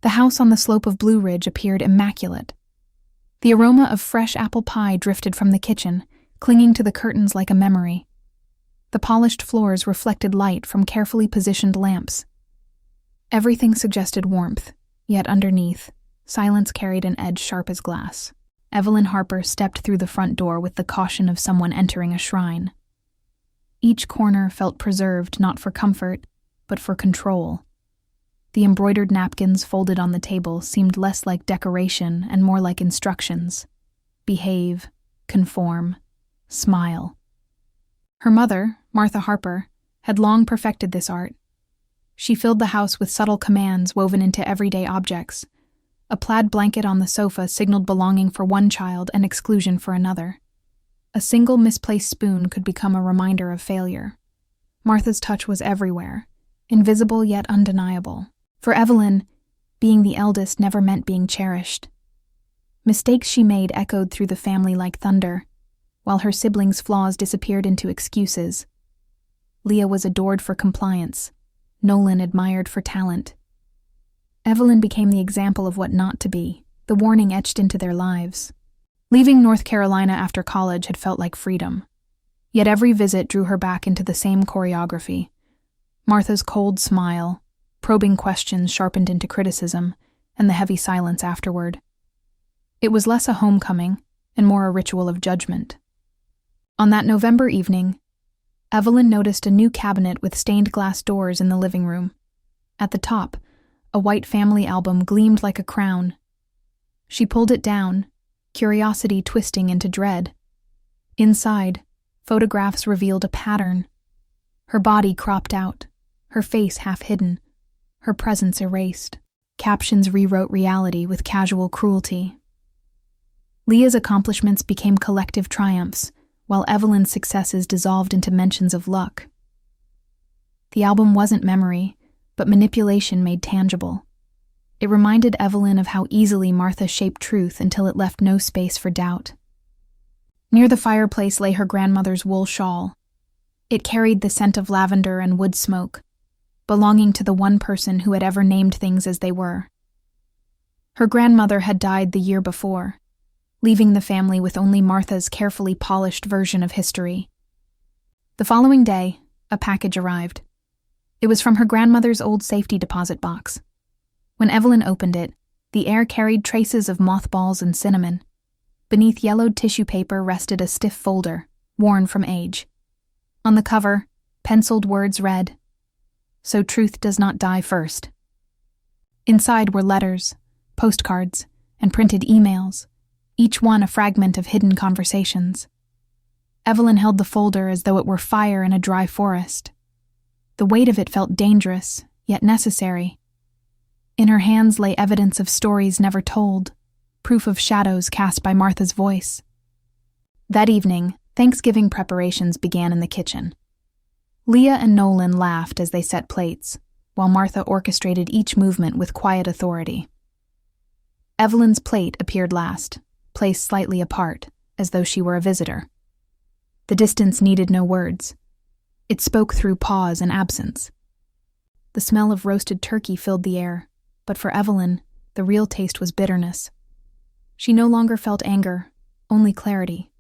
The house on the slope of Blue Ridge appeared immaculate. The aroma of fresh apple pie drifted from the kitchen, clinging to the curtains like a memory. The polished floors reflected light from carefully positioned lamps. Everything suggested warmth, yet underneath, silence carried an edge sharp as glass. Evelyn Harper stepped through the front door with the caution of someone entering a shrine. Each corner felt preserved not for comfort, but for control. The embroidered napkins folded on the table seemed less like decoration and more like instructions. Behave, conform, smile. Her mother, Martha Harper, had long perfected this art. She filled the house with subtle commands woven into everyday objects. A plaid blanket on the sofa signaled belonging for one child and exclusion for another. A single misplaced spoon could become a reminder of failure. Martha's touch was everywhere, invisible yet undeniable. For Evelyn, being the eldest never meant being cherished. Mistakes she made echoed through the family like thunder, while her siblings' flaws disappeared into excuses. Leah was adored for compliance. Nolan admired for talent. Evelyn became the example of what not to be, the warning etched into their lives. Leaving North Carolina after college had felt like freedom. Yet every visit drew her back into the same choreography. Martha's cold smile, probing questions sharpened into criticism, and the heavy silence afterward. It was less a homecoming and more a ritual of judgment. On that November evening, Evelyn noticed a new cabinet with stained glass doors in the living room. At the top, a white family album gleamed like a crown. She pulled it down, curiosity twisting into dread. Inside, photographs revealed a pattern. Her body cropped out, her face half hidden, her presence erased. Captions rewrote reality with casual cruelty. Leah's accomplishments became collective triumphs, while Evelyn's successes dissolved into mentions of luck. The album wasn't memory, but manipulation made tangible. It reminded Evelyn of how easily Martha shaped truth until it left no space for doubt. Near the fireplace lay her grandmother's wool shawl. It carried the scent of lavender and wood smoke, belonging to the one person who had ever named things as they were. Her grandmother had died the year before, leaving the family with only Martha's carefully polished version of history. The following day, a package arrived. It was from her grandmother's old safety deposit box. When Evelyn opened it, the air carried traces of mothballs and cinnamon. Beneath yellowed tissue paper rested a stiff folder, worn from age. On the cover, penciled words read, "So truth does not die first." Inside were letters, postcards, and printed emails, each one a fragment of hidden conversations. Evelyn held the folder as though it were fire in a dry forest. The weight of it felt dangerous, yet necessary. In her hands lay evidence of stories never told, proof of shadows cast by Martha's voice. That evening, Thanksgiving preparations began in the kitchen. Leah and Nolan laughed as they set plates, while Martha orchestrated each movement with quiet authority. Evelyn's plate appeared last, placed slightly apart, as though she were a visitor. The distance needed no words. It spoke through pause and absence. The smell of roasted turkey filled the air, but for Evelyn, the real taste was bitterness. She no longer felt anger, only clarity.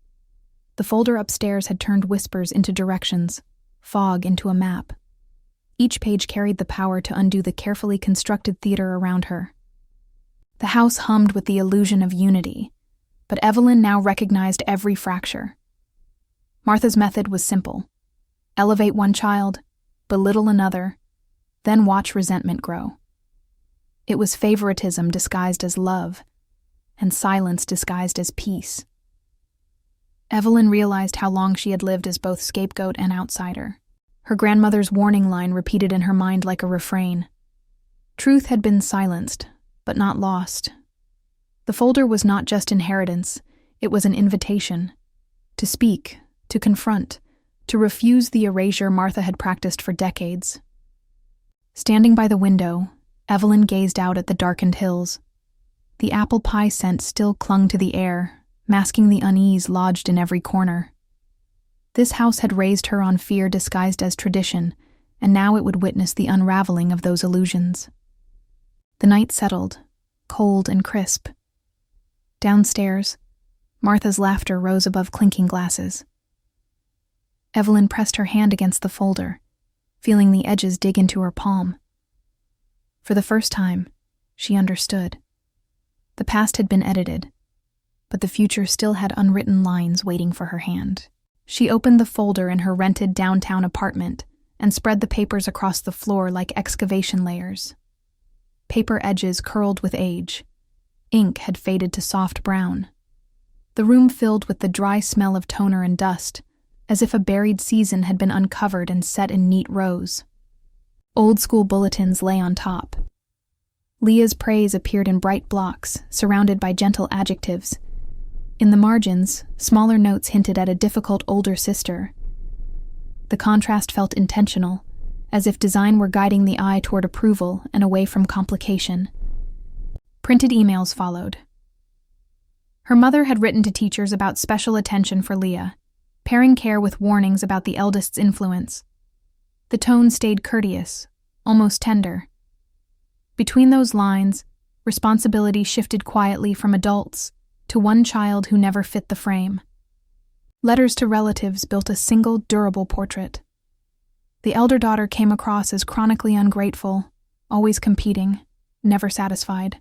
The folder upstairs had turned whispers into directions, fog into a map. Each page carried the power to undo the carefully constructed theater around her. The house hummed with the illusion of unity, but Evelyn now recognized every fracture. Martha's method was simple. Elevate one child, belittle another, then watch resentment grow. It was favoritism disguised as love, and silence disguised as peace. Evelyn realized how long she had lived as both scapegoat and outsider. Her grandmother's warning line repeated in her mind like a refrain. Truth had been silenced, but not lost. The folder was not just inheritance, it was an invitation. To speak, to confront, to refuse the erasure Martha had practiced for decades. Standing by the window, Evelyn gazed out at the darkened hills. The apple pie scent still clung to the air, masking the unease lodged in every corner. This house had raised her on fear disguised as tradition, and now it would witness the unraveling of those illusions. The night settled, cold and crisp. Downstairs, Martha's laughter rose above clinking glasses. Evelyn pressed her hand against the folder, feeling the edges dig into her palm. For the first time, she understood. The past had been edited, but the future still had unwritten lines waiting for her hand. She opened the folder in her rented downtown apartment and spread the papers across the floor like excavation layers. Paper edges curled with age. Ink had faded to soft brown. The room filled with the dry smell of toner and dust, as if a buried season had been uncovered and set in neat rows. Old-school bulletins lay on top. Leah's praise appeared in bright blocks, surrounded by gentle adjectives. In the margins, smaller notes hinted at a difficult older sister. The contrast felt intentional, as if design were guiding the eye toward approval and away from complication. Printed emails followed. Her mother had written to teachers about special attention for Leah, pairing care with warnings about the eldest's influence. The tone stayed courteous, almost tender. Between those lines, responsibility shifted quietly from adults to one child who never fit the frame. Letters to relatives built a single, durable portrait. The elder daughter came across as chronically ungrateful, always competing, never satisfied.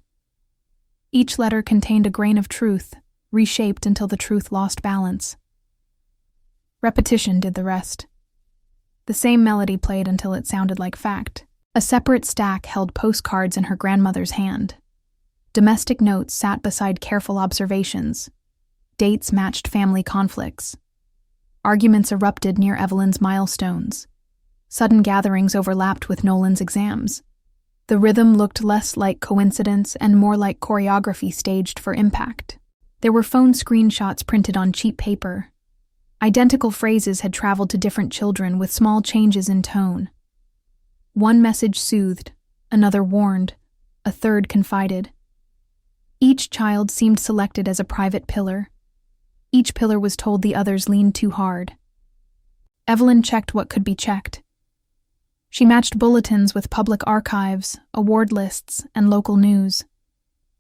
Each letter contained a grain of truth, reshaped until the truth lost balance. Repetition did the rest. The same melody played until it sounded like fact. A separate stack held postcards in her grandmother's hand. Domestic notes sat beside careful observations. Dates matched family conflicts. Arguments erupted near Evelyn's milestones. Sudden gatherings overlapped with Nolan's exams. The rhythm looked less like coincidence and more like choreography staged for impact. There were phone screenshots printed on cheap paper. Identical phrases had traveled to different children with small changes in tone. One message soothed, another warned, a third confided. Each child seemed selected as a private pillar. Each pillar was told the others leaned too hard. Evelyn checked what could be checked. She matched bulletins with public archives, award lists, and local news.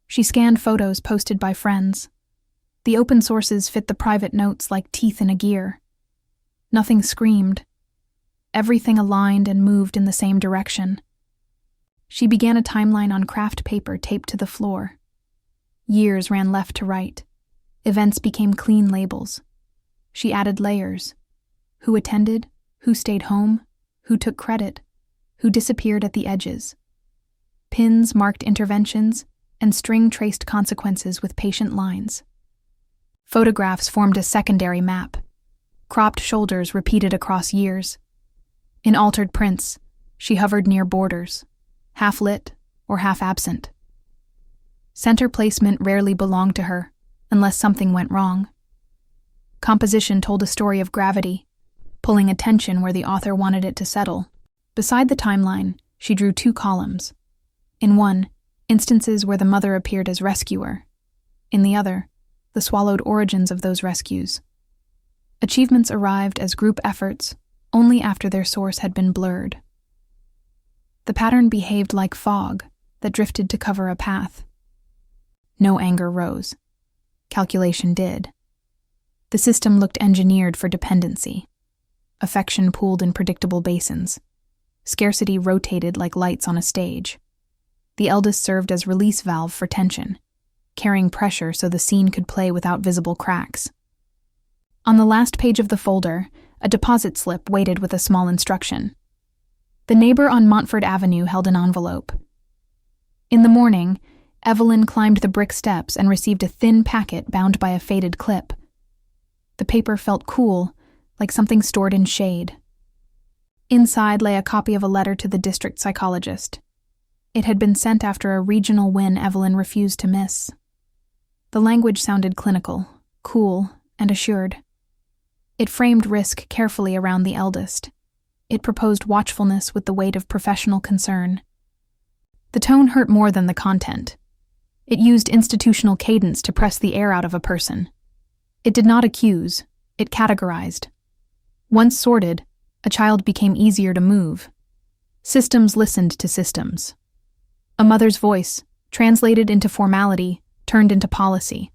She scanned photos posted by friends. The open sources fit the private notes like teeth in a gear. Nothing screamed. Everything aligned and moved in the same direction. She began a timeline on craft paper taped to the floor. Years ran left to right. Events became clean labels. She added layers. Who attended? Who stayed home? Who took credit? Who disappeared at the edges? Pins marked interventions, and string traced consequences with patient lines. Photographs formed a secondary map. Cropped shoulders repeated across years. In altered prints, she hovered near borders, half lit or half absent. Center placement rarely belonged to her, unless something went wrong. Composition told a story of gravity, pulling attention where the author wanted it to settle. Beside the timeline, she drew 2 columns. In one, instances where the mother appeared as rescuer. In the other, the swallowed origins of those rescues. Achievements arrived as group efforts only after their source had been blurred. The pattern behaved like fog that drifted to cover a path. No anger rose. Calculation did. The system looked engineered for dependency. Affection pooled in predictable basins. Scarcity rotated like lights on a stage. The eldest served as release valve for tension, carrying pressure so the scene could play without visible cracks. On the last page of the folder, a deposit slip waited with a small instruction. The neighbor on Montford Avenue held an envelope. In the morning, Evelyn climbed the brick steps and received a thin packet bound by a faded clip. The paper felt cool, like something stored in shade. Inside lay a copy of a letter to the district psychologist. It had been sent after a regional win Evelyn refused to miss. The language sounded clinical, cool, and assured. It framed risk carefully around the eldest. It proposed watchfulness with the weight of professional concern. The tone hurt more than the content. It used institutional cadence to press the air out of a person. It did not accuse, it categorized. Once sorted, a child became easier to move. Systems listened to systems. A mother's voice, translated into formality, turned into policy.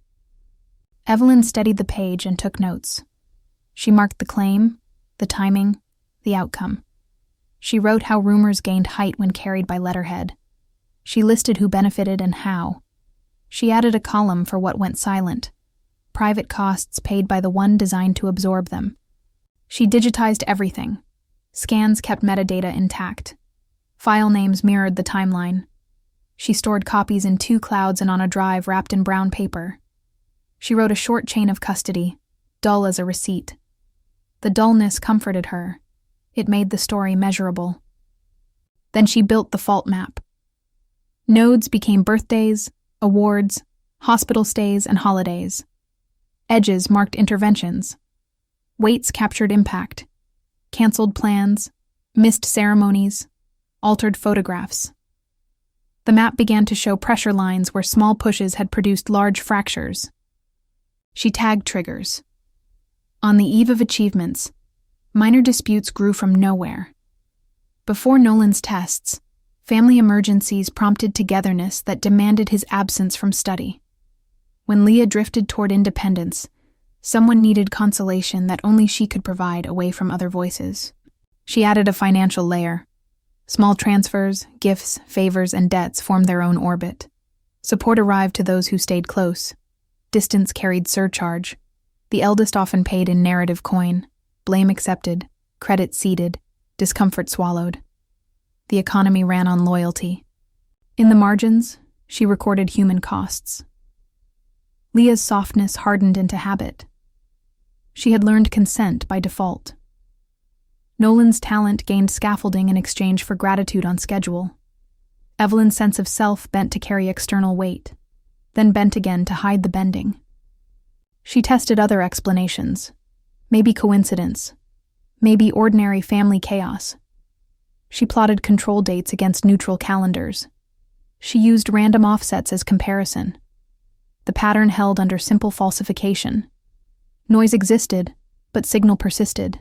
Evelyn steadied the page and took notes. She marked the claim, the timing, the outcome. She wrote how rumors gained height when carried by letterhead. She listed who benefited and how. She added a column for what went silent, private costs paid by the one designed to absorb them. She digitized everything. Scans kept metadata intact. File names mirrored the timeline. She stored copies in 2 clouds and on a drive wrapped in brown paper. She wrote a short chain of custody, dull as a receipt. The dullness comforted her. It made the story measurable. Then she built the fault map. Nodes became birthdays, awards, hospital stays, and holidays. Edges marked interventions. Weights captured impact. Canceled plans, missed ceremonies, altered photographs. The map began to show pressure lines where small pushes had produced large fractures. She tagged triggers. On the eve of achievements, minor disputes grew from nowhere. Before Nolan's tests, family emergencies prompted togetherness that demanded his absence from study. When Leah drifted toward independence, someone needed consolation that only she could provide away from other voices. She added a financial layer. Small transfers, gifts, favors, and debts formed their own orbit. Support arrived to those who stayed close. Distance carried surcharge. The eldest often paid in narrative coin. Blame accepted, credit ceded, discomfort swallowed. The economy ran on loyalty. In the margins, she recorded human costs. Leah's softness hardened into habit. She had learned consent by default. Nolan's talent gained scaffolding in exchange for gratitude on schedule. Evelyn's sense of self bent to carry external weight, then bent again to hide the bending. She tested other explanations. Maybe coincidence. Maybe ordinary family chaos. She plotted control dates against neutral calendars. She used random offsets as comparison. The pattern held under simple falsification. Noise existed, but signal persisted.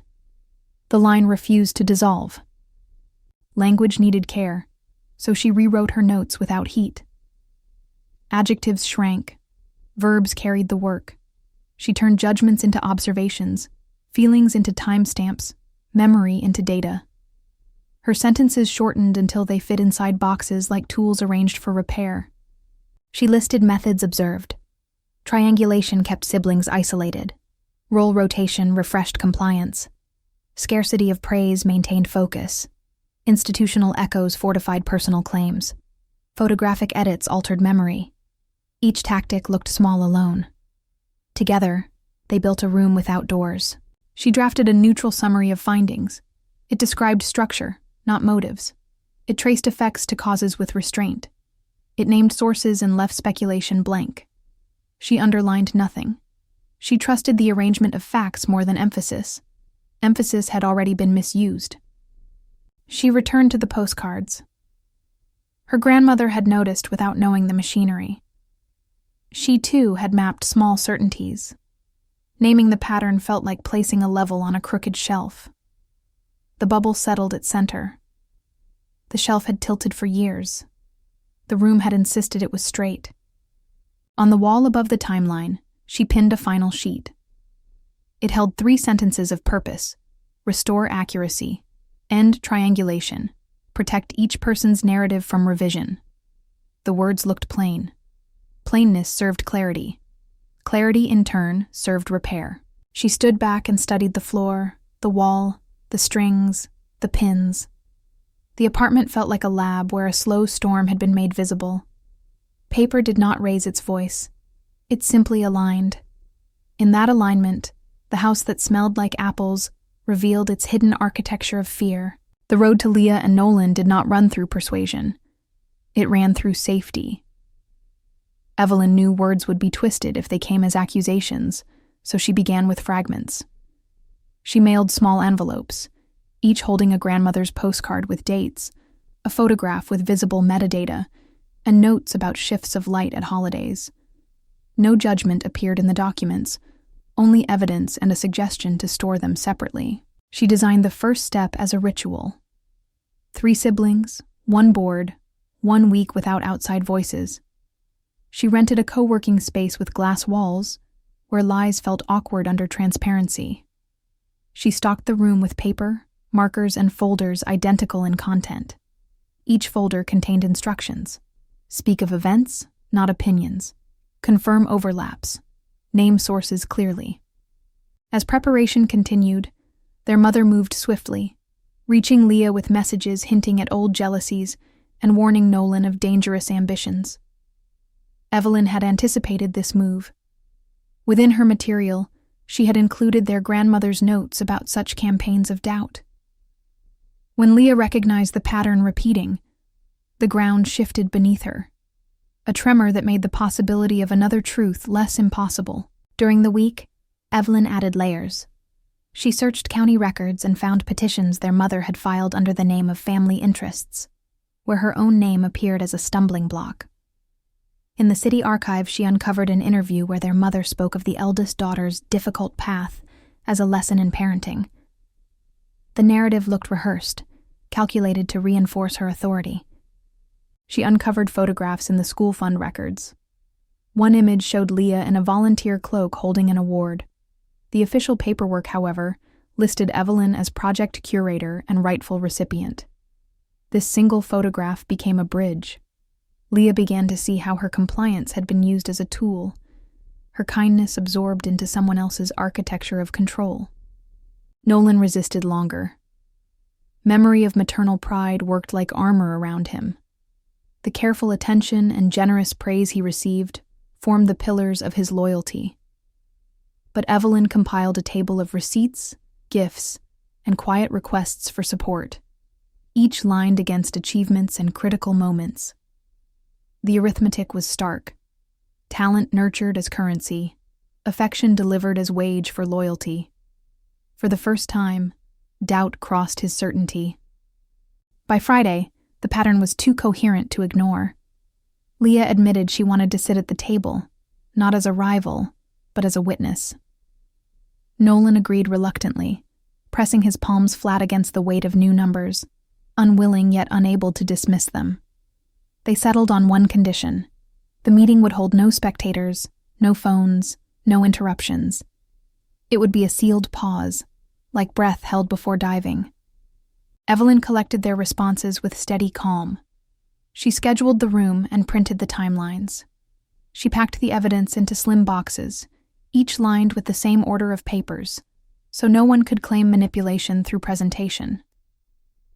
The line refused to dissolve. Language needed care, so she rewrote her notes without heat. Adjectives shrank. Verbs carried the work. She turned judgments into observations, feelings into timestamps, memory into data. Her sentences shortened until they fit inside boxes like tools arranged for repair. She listed methods observed. Triangulation kept siblings isolated. Role rotation refreshed compliance. Scarcity of praise maintained focus. Institutional echoes fortified personal claims. Photographic edits altered memory. Each tactic looked small alone. Together, they built a room without doors. She drafted a neutral summary of findings. It described structure, not motives. It traced effects to causes with restraint. It named sources and left speculation blank. She underlined nothing. She trusted the arrangement of facts more than emphasis. Emphasis had already been misused. She returned to the postcards. Her grandmother had noticed without knowing the machinery. She, too, had mapped small certainties. Naming the pattern felt like placing a level on a crooked shelf. The bubble settled at center. The shelf had tilted for years. The room had insisted it was straight. On the wall above the timeline, she pinned a final sheet. It held 3 sentences of purpose: restore accuracy, end triangulation, protect each person's narrative from revision. The words looked plain. Plainness served clarity. Clarity, in turn, served repair. She stood back and studied the floor, the wall, the strings, the pins. The apartment felt like a lab where a slow storm had been made visible. Paper did not raise its voice. It simply aligned. In that alignment, the house that smelled like apples revealed its hidden architecture of fear. The road to Leah and Nolan did not run through persuasion. It ran through safety. Evelyn knew words would be twisted if they came as accusations, so she began with fragments. She mailed small envelopes, each holding a grandmother's postcard with dates, a photograph with visible metadata, and notes about shifts of light at holidays. No judgment appeared in the documents, only evidence and a suggestion to store them separately. She designed the first step as a ritual. 3 siblings, 1 board, 1 week without outside voices. She rented a co-working space with glass walls, where lies felt awkward under transparency. She stocked the room with paper, markers, and folders identical in content. Each folder contained instructions. Speak of events, not opinions. Confirm overlaps. Name sources clearly. As preparation continued, their mother moved swiftly, reaching Leah with messages hinting at old jealousies and warning Nolan of dangerous ambitions. Evelyn had anticipated this move. Within her material, she had included their grandmother's notes about such campaigns of doubt. When Leah recognized the pattern repeating, the ground shifted beneath her, a tremor that made the possibility of another truth less impossible. During the week, Evelyn added layers. She searched county records and found petitions their mother had filed under the name of family interests, where her own name appeared as a stumbling block. In the city archive, she uncovered an interview where their mother spoke of the eldest daughter's difficult path as a lesson in parenting. The narrative looked rehearsed, calculated to reinforce her authority. She uncovered photographs in the school fund records. One image showed Leah in a volunteer cloak holding an award. The official paperwork, however, listed Evelyn as project curator and rightful recipient. This single photograph became a bridge. Leah began to see how her compliance had been used as a tool, her kindness absorbed into someone else's architecture of control. Nolan resisted longer. Memory of maternal pride worked like armor around him. The careful attention and generous praise he received formed the pillars of his loyalty. But Evelyn compiled a table of receipts, gifts, and quiet requests for support, each lined against achievements and critical moments. The arithmetic was stark. Talent nurtured as currency, affection delivered as wage for loyalty. For the first time, doubt crossed his certainty. By Friday, the pattern was too coherent to ignore. Leah admitted she wanted to sit at the table, not as a rival, but as a witness. Nolan agreed reluctantly, pressing his palms flat against the weight of new numbers, unwilling yet unable to dismiss them. They settled on one condition. The meeting would hold no spectators, no phones, no interruptions. It would be a sealed pause, like breath held before diving. Evelyn collected their responses with steady calm. She scheduled the room and printed the timelines. She packed the evidence into slim boxes, each lined with the same order of papers, so no one could claim manipulation through presentation.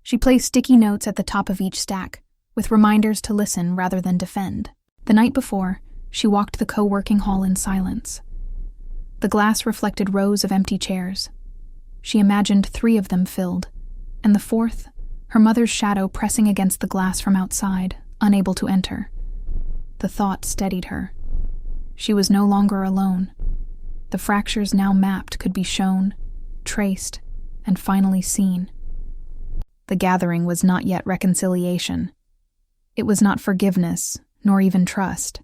She placed sticky notes at the top of each stack, with reminders to listen rather than defend. The night before, she walked the co-working hall in silence. The glass reflected rows of empty chairs. She imagined 3 of them filled, and the 4th, her mother's shadow pressing against the glass from outside, unable to enter. The thought steadied her. She was no longer alone. The fractures now mapped could be shown, traced, and finally seen. The gathering was not yet reconciliation. It was not forgiveness, nor even trust.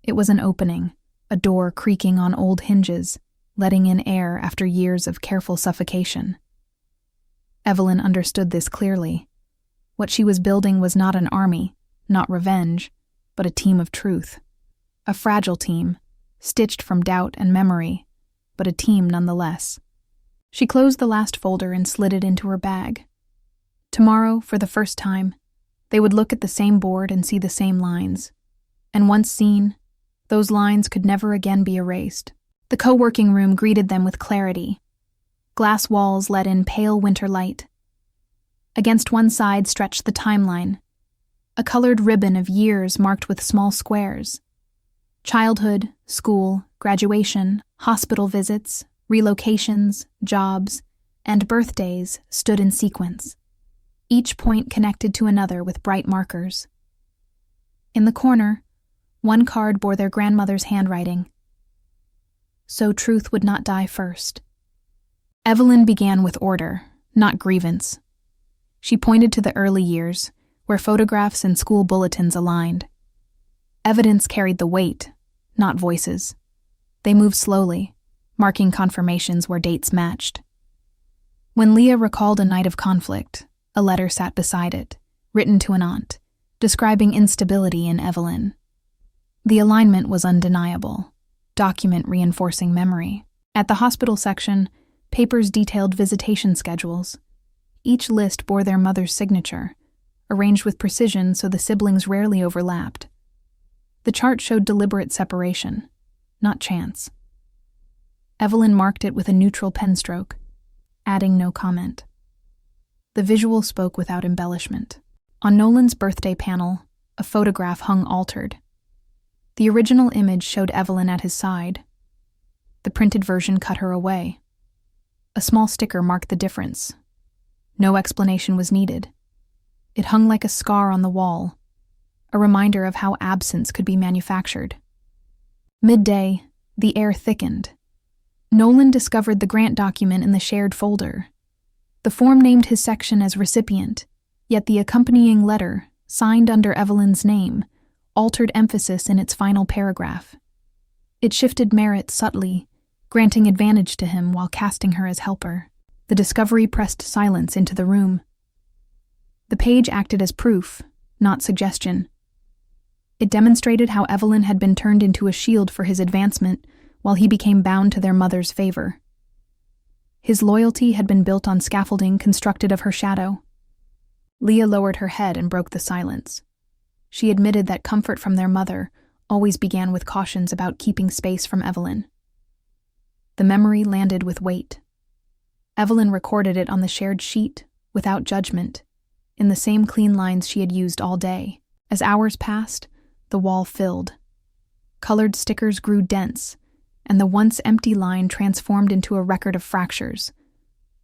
It was an opening, a door creaking on old hinges, letting in air after years of careful suffocation. Evelyn understood this clearly. What she was building was not an army, not revenge, but a team of truth. A fragile team, stitched from doubt and memory, but a team nonetheless. She closed the last folder and slid it into her bag. Tomorrow, for the first time, they would look at the same board and see the same lines. And once seen, those lines could never again be erased. The co-working room greeted them with clarity. Glass walls let in pale winter light. Against one side stretched the timeline, a colored ribbon of years marked with small squares. Childhood, school, graduation, hospital visits, relocations, jobs, and birthdays stood in sequence, each point connected to another with bright markers. In the corner, one card bore their grandmother's handwriting. So truth would not die first. Evelyn began with order, not grievance. She pointed to the early years, where photographs and school bulletins aligned. Evidence carried the weight, not voices. They moved slowly, marking confirmations where dates matched. When Leah recalled a night of conflict, a letter sat beside it, written to an aunt, describing instability in Evelyn. The alignment was undeniable, document reinforcing memory. At the hospital section, papers detailed visitation schedules. Each list bore their mother's signature, arranged with precision so the siblings rarely overlapped. The chart showed deliberate separation, not chance. Evelyn marked it with a neutral pen stroke, adding no comment. The visual spoke without embellishment. On Nolan's birthday panel, a photograph hung altered. The original image showed Evelyn at his side. The printed version cut her away. A small sticker marked the difference. No explanation was needed. It hung like a scar on the wall, a reminder of how absence could be manufactured. Midday, the air thickened. Nolan discovered the grant document in the shared folder. The form named his section as recipient, yet the accompanying letter, signed under Evelyn's name, altered emphasis in its final paragraph. It shifted merit subtly, granting advantage to him while casting her as helper. The discovery pressed silence into the room. The page acted as proof, not suggestion. It demonstrated how Evelyn had been turned into a shield for his advancement while he became bound to their mother's favor. His loyalty had been built on scaffolding constructed of her shadow. Leah lowered her head and broke the silence. She admitted that comfort from their mother always began with cautions about keeping space from Evelyn. The memory landed with weight. Evelyn recorded it on the shared sheet, without judgment, in the same clean lines she had used all day. As hours passed, the wall filled. Colored stickers grew dense, and the once empty line transformed into a record of fractures.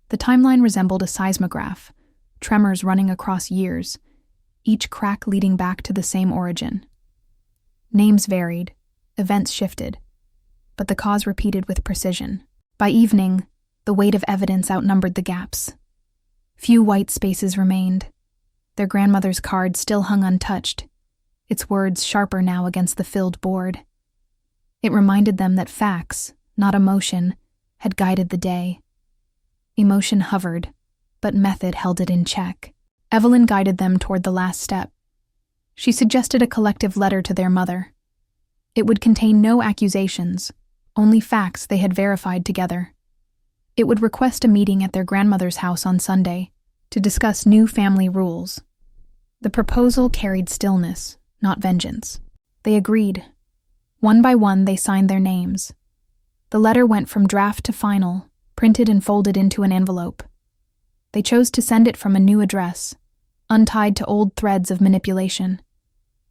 The timeline resembled a seismograph, tremors running across years, each crack leading back to the same origin. Names varied, events shifted, but the cause repeated with precision. By evening, the weight of evidence outnumbered the gaps. Few white spaces remained. Their grandmother's card still hung untouched, its words sharper now against the filled board. It reminded them that facts, not emotion, had guided the day. Emotion hovered, but method held it in check. Evelyn guided them toward the last step. She suggested a collective letter to their mother. It would contain no accusations, only facts they had verified together. It would request a meeting at their grandmother's house on Sunday to discuss new family rules. The proposal carried stillness, not vengeance. They agreed. One by one, they signed their names. The letter went from draft to final, printed and folded into an envelope. They chose to send it from a new address, untied to old threads of manipulation.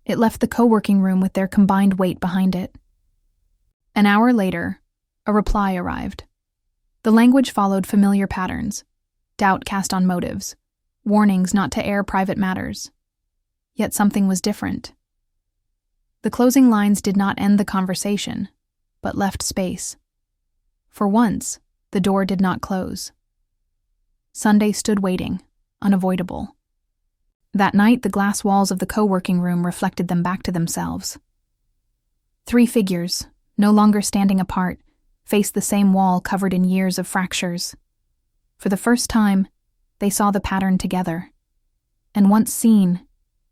It left the co-working room with their combined weight behind it. An hour later, a reply arrived. The language followed familiar patterns, doubt cast on motives, warnings not to air private matters. Yet something was different. The closing lines did not end the conversation, but left space. For once, the door did not close. Sunday stood waiting, unavoidable. That night, the glass walls of the co-working room reflected them back to themselves. 3 figures, no longer standing apart, faced the same wall covered in years of fractures. For the first time, they saw the pattern together. And once seen,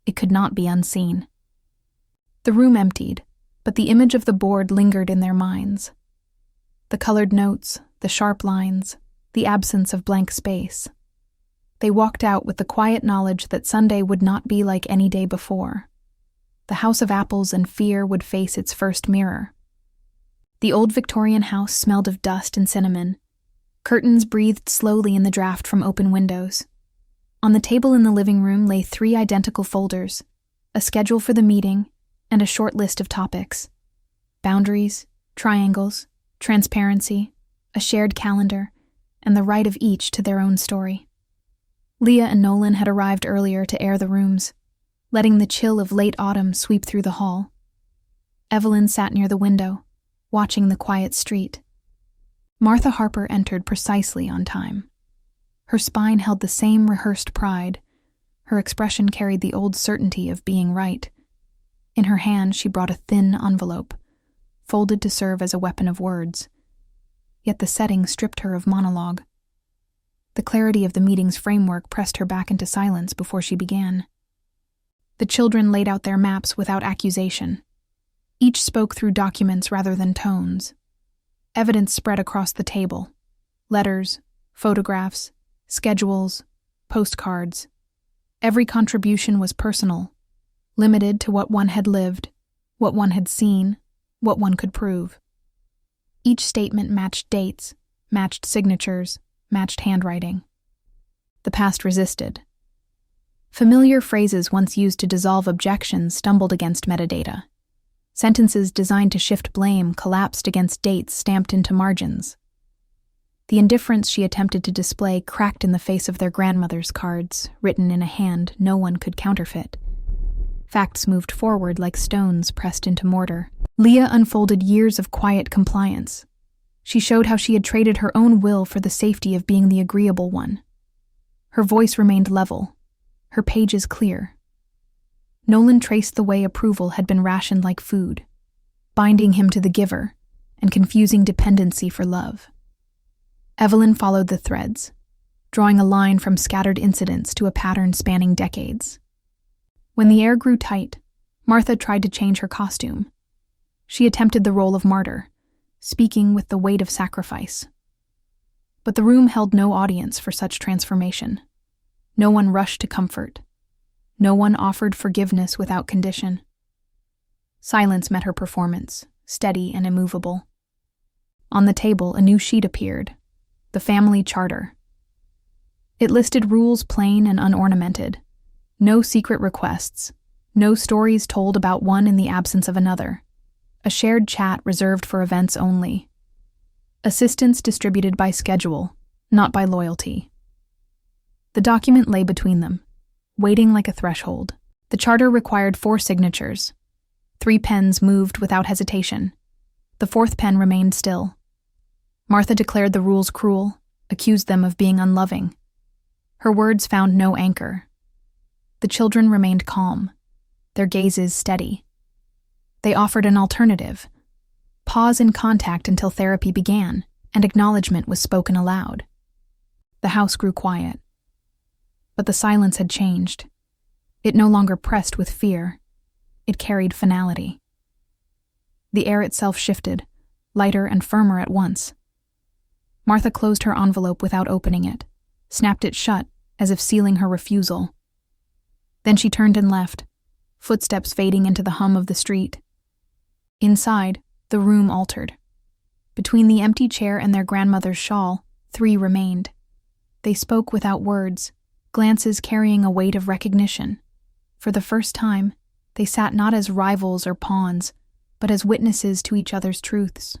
it could not be unseen. The room emptied, but the image of the board lingered in their minds. The colored notes, the sharp lines, the absence of blank space. They walked out with the quiet knowledge that Sunday would not be like any day before. The house of apples and fear would face its first mirror. The old Victorian house smelled of dust and cinnamon. Curtains breathed slowly in the draft from open windows. On the table in the living room lay 3 identical folders, a schedule for the meeting, and a short list of topics. Boundaries, triangles, transparency, a shared calendar, and the right of each to their own story. Leah and Nolan had arrived earlier to air the rooms, letting the chill of late autumn sweep through the hall. Evelyn sat near the window, watching the quiet street. Martha Harper entered precisely on time. Her spine held the same rehearsed pride. Her expression carried the old certainty of being right. In her hand, she brought a thin envelope, folded to serve as a weapon of words. Yet the setting stripped her of monologue. The clarity of the meeting's framework pressed her back into silence before she began. The children laid out their maps without accusation. Each spoke through documents rather than tones. Evidence spread across the table. Letters, photographs, schedules, postcards. Every contribution was personal, limited to what one had lived, what one had seen, what one could prove. Each statement matched dates, matched signatures, matched handwriting. The past resisted. Familiar phrases once used to dissolve objections stumbled against metadata. Sentences designed to shift blame collapsed against dates stamped into margins. The indifference she attempted to display cracked in the face of their grandmother's cards, written in a hand no one could counterfeit. Facts moved forward like stones pressed into mortar. Leah unfolded years of quiet compliance. She showed how she had traded her own will for the safety of being the agreeable one. Her voice remained level, her pages clear. Nolan traced the way approval had been rationed like food, binding him to the giver and confusing dependency for love. Evelyn followed the threads, drawing a line from scattered incidents to a pattern spanning decades. When the air grew tight, Martha tried to change her costume. She attempted the role of martyr, speaking with the weight of sacrifice. But the room held no audience for such transformation. No one rushed to comfort. No one offered forgiveness without condition. Silence met her performance, steady and immovable. On the table, a new sheet appeared, the family charter. It listed rules plain and unornamented. No secret requests, no stories told about one in the absence of another. A shared chat reserved for events only. Assistance distributed by schedule, not by loyalty. The document lay between them, waiting like a threshold. The charter required 4 signatures. 3 pens moved without hesitation. The 4th pen remained still. Martha declared the rules cruel, accused them of being unloving. Her words found no anchor. The children remained calm, their gazes steady. They offered an alternative. Pause in contact until therapy began, and acknowledgement was spoken aloud. The house grew quiet. But the silence had changed. It no longer pressed with fear. It carried finality. The air itself shifted, lighter and firmer at once. Martha closed her envelope without opening it, snapped it shut as if sealing her refusal. Then she turned and left, footsteps fading into the hum of the street. Inside, the room altered. Between the empty chair and their grandmother's shawl, 3 remained. They spoke without words, glances carrying a weight of recognition. For the first time, they sat not as rivals or pawns, but as witnesses to each other's truths.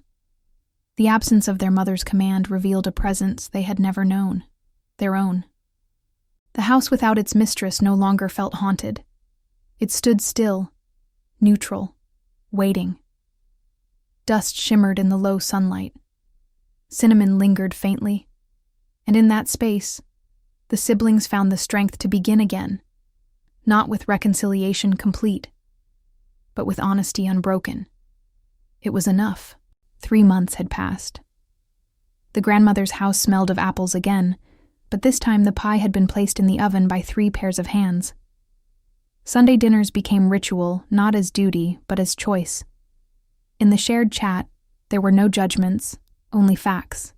The absence of their mother's command revealed a presence they had never known, their own. The house without its mistress no longer felt haunted. It stood still, neutral, waiting. Dust shimmered in the low sunlight. Cinnamon lingered faintly, and in that space, the siblings found the strength to begin again, not with reconciliation complete, but with honesty unbroken. It was enough. 3 months had passed. The grandmother's house smelled of apples again, but this time the pie had been placed in the oven by 3 pairs of hands. Sunday dinners became ritual, not as duty, but as choice. In the shared chat, there were no judgments, only facts.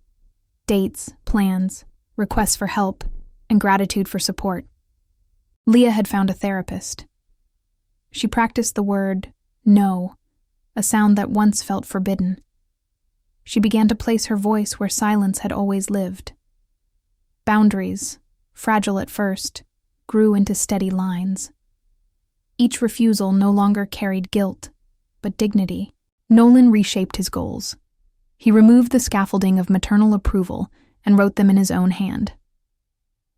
Dates, plans, requests for help, and gratitude for support. Leah had found a therapist. She practiced the word no, a sound that once felt forbidden. She began to place her voice where silence had always lived. Boundaries, fragile at first, grew into steady lines. Each refusal no longer carried guilt, but dignity. Nolan reshaped his goals. He removed the scaffolding of maternal approval and wrote them in his own hand.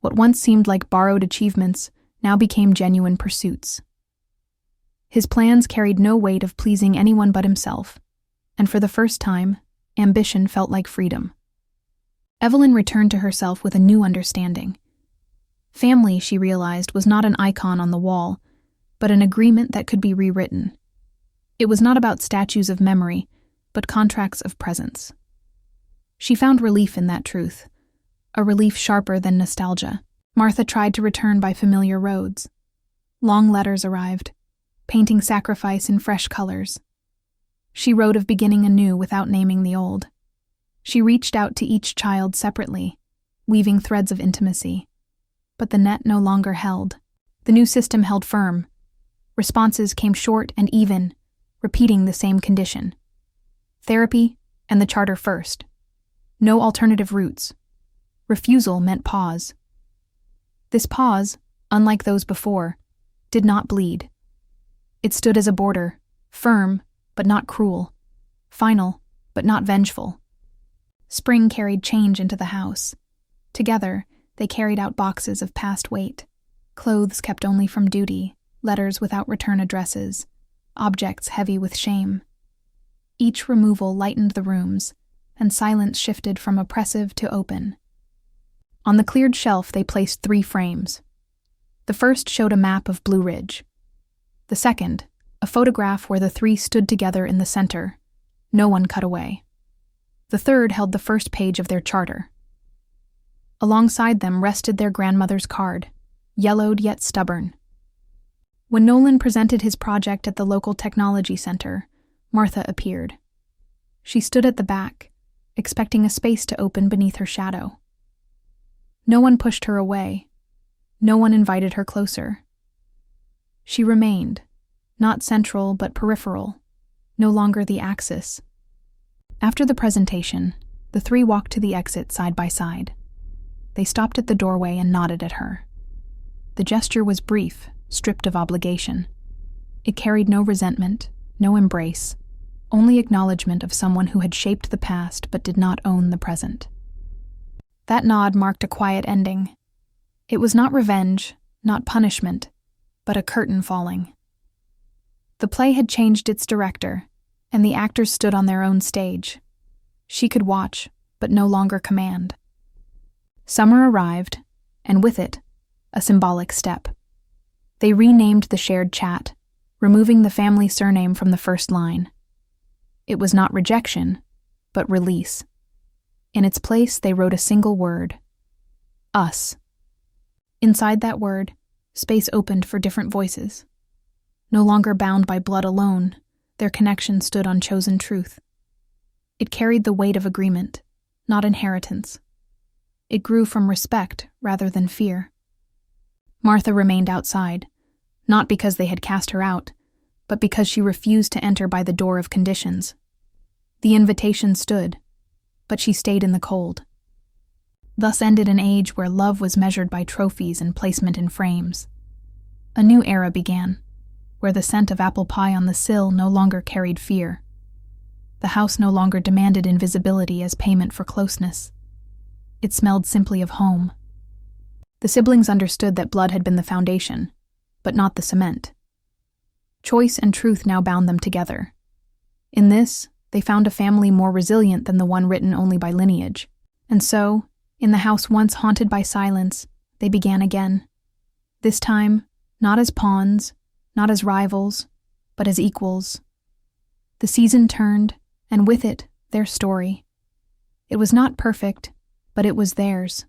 What once seemed like borrowed achievements now became genuine pursuits. His plans carried no weight of pleasing anyone but himself, and for the first time, ambition felt like freedom. Evelyn returned to herself with a new understanding. Family, she realized, was not an icon on the wall, but an agreement that could be rewritten. It was not about statues of memory, but contracts of presence. She found relief in that truth, a relief sharper than nostalgia. Martha tried to return by familiar roads. Long letters arrived, painting sacrifice in fresh colors. She wrote of beginning anew without naming the old. She reached out to each child separately, weaving threads of intimacy. But the net no longer held. The new system held firm. Responses came short and even, repeating the same condition. Therapy and the charter first. No alternative routes. Refusal meant pause. This pause, unlike those before, did not bleed. It stood as a border, firm but not cruel, final but not vengeful. Spring carried change into the house. Together, they carried out boxes of past weight, clothes kept only from duty, letters without return addresses, objects heavy with shame. Each removal lightened the rooms, and silence shifted from oppressive to open. On the cleared shelf they placed 3 frames. The first showed a map of Blue Ridge. The second, a photograph where the 3 stood together in the center, no one cut away. The third held the first page of their charter. Alongside them rested their grandmother's card, yellowed yet stubborn. When Nolan presented his project at the local technology center, Martha appeared. She stood at the back, expecting a space to open beneath her shadow. No one pushed her away. No one invited her closer. She remained, not central but peripheral, no longer the axis. After the presentation, the 3 walked to the exit side by side. They stopped at the doorway and nodded at her. The gesture was brief, stripped of obligation. It carried no resentment, no embrace, only acknowledgement of someone who had shaped the past but did not own the present. That nod marked a quiet ending. It was not revenge, not punishment, but a curtain falling. The play had changed its director, and the actors stood on their own stage. She could watch, but no longer command. Summer arrived, and with it, a symbolic step. They renamed the shared chat, removing the family surname from the first line. It was not rejection, but release. In its place, they wrote a single word: us. Inside that word, space opened for different voices. No longer bound by blood alone, their connection stood on chosen truth. It carried the weight of agreement, not inheritance. It grew from respect rather than fear. Martha remained outside, not because they had cast her out, but because she refused to enter by the door of conditions. The invitation stood, but she stayed in the cold. Thus ended an age where love was measured by trophies and placement in frames. A new era began, where the scent of apple pie on the sill no longer carried fear. The house no longer demanded invisibility as payment for closeness. It smelled simply of home. The siblings understood that blood had been the foundation, but not the cement. Choice and truth now bound them together. In this, they found a family more resilient than the one written only by lineage. And so, in the house once haunted by silence, they began again. This time, not as pawns, not as rivals, but as equals. The season turned, and with it, their story. It was not perfect, but it was theirs.